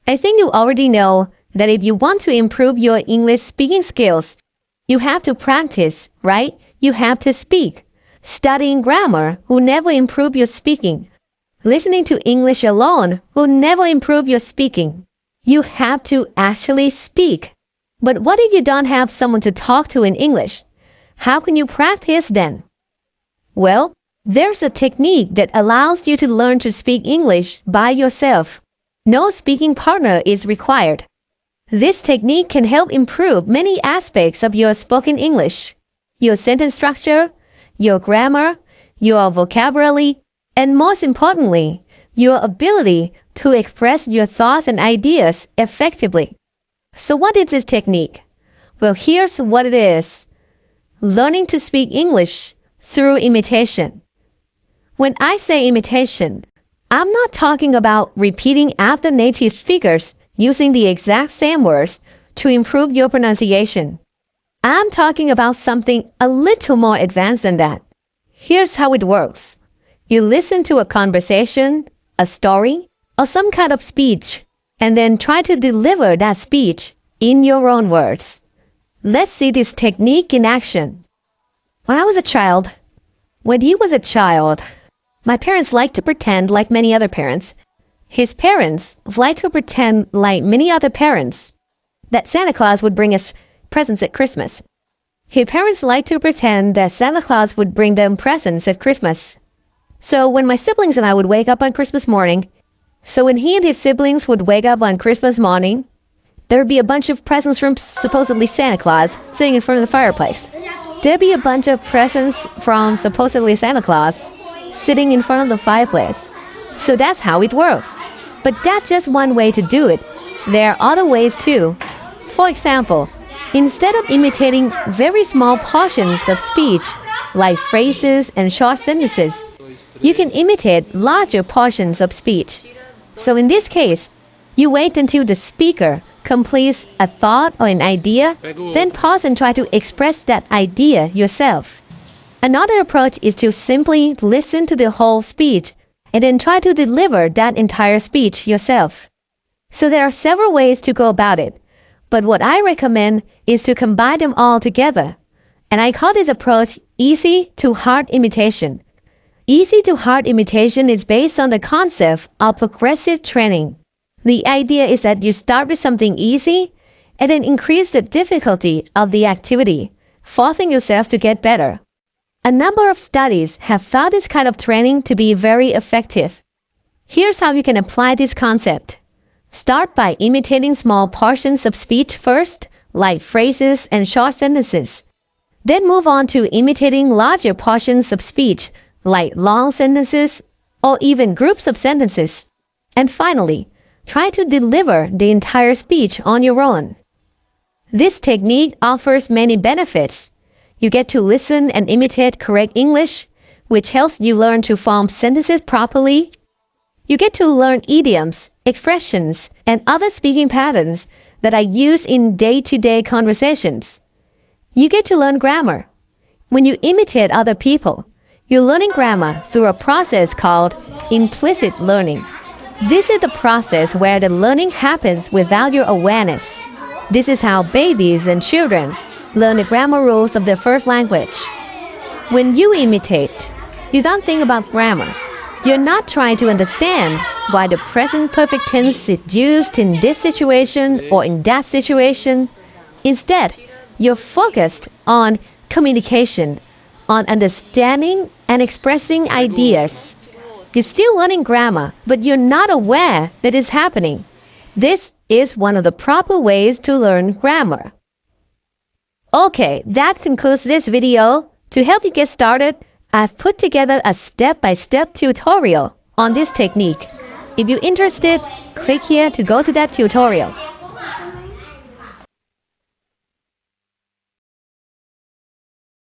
I think you already know that if you want to improve your English speaking skills, you have to practice, right? You have to speak. Studying grammar will never improve your speaking. Listening to English alone will never improve your speaking. You have to actually speak. But what if you don't have someone to talk to in English? How can you practice then? Well, there's a technique that allows you to learn to speak English by yourself. No speaking partner is required. This technique can help improve many aspects of your spoken English, your sentence structure, your grammar, your vocabulary, and most importantly, your ability to express your thoughts and ideas effectively. So what is this technique? Well, here's what it is. Learning to speak English through imitation. When I say imitation, I'm not talking about repeating after native speakers using the exact same words to improve your pronunciation. I'm talking about something a little more advanced than that. Here's how it works. You listen to a conversation, a story, or some kind of speech, and then try to deliver that speech in your own words. Let's see this technique in action. When he was a child, my parents liked to pretend like many other parents. His parents liked to pretend like many other parents that Santa Claus would bring us presents at Christmas. His parents liked to pretend that Santa Claus would bring them presents at Christmas. So when my siblings and I would wake up on Christmas morning, when he and his siblings would wake up on Christmas morning, there'd be a bunch of presents from supposedly Santa Claus sitting in front of the fireplace. There'd be a bunch of presents from supposedly Santa Claus sitting in front of the fireplace. So that's how it works. But that's just one way to do it. There are other ways too. For example, instead of imitating very small portions of speech, like phrases and short sentences, you can imitate larger portions of speech. So in this case, you wait until the speaker completes a thought or an idea, then pause and try to express that idea yourself. Another approach is to simply listen to the whole speech and then try to deliver that entire speech yourself. So there are several ways to go about it, but what I recommend is to combine them all together. And I call this approach easy to hard imitation. Easy to hard imitation is based on the concept of progressive training. The idea is that you start with something easy and then increase the difficulty of the activity, forcing yourself to get better. A number of studies have found this kind of training to be very effective. Here's how you can apply this concept. Start by imitating small portions of speech first, like phrases and short sentences. Then move on to imitating larger portions of speech, like long sentences or even groups of sentences. And finally, try to deliver the entire speech on your own. This technique offers many benefits. You get to listen and imitate correct English, which helps you learn to form sentences properly. You get to learn idioms, expressions, and other speaking patterns that are used in day-to-day conversations. You get to learn grammar. When you imitate other people, you're learning grammar through a process called implicit learning. This is the process where the learning happens without your awareness. This is how babies and children learn the grammar rules of their first language. When you imitate, you don't think about grammar. You're not trying to understand why the present perfect tense is used in this situation or in that situation. Instead, you're focused on communication, on understanding and expressing ideas. You're still learning grammar, but you're not aware that it's happening. This is one of the proper ways to learn grammar. Okay, that concludes this video. To help you get started, I've put together a step-by-step tutorial on this technique. If you're interested, click here to go to that tutorial.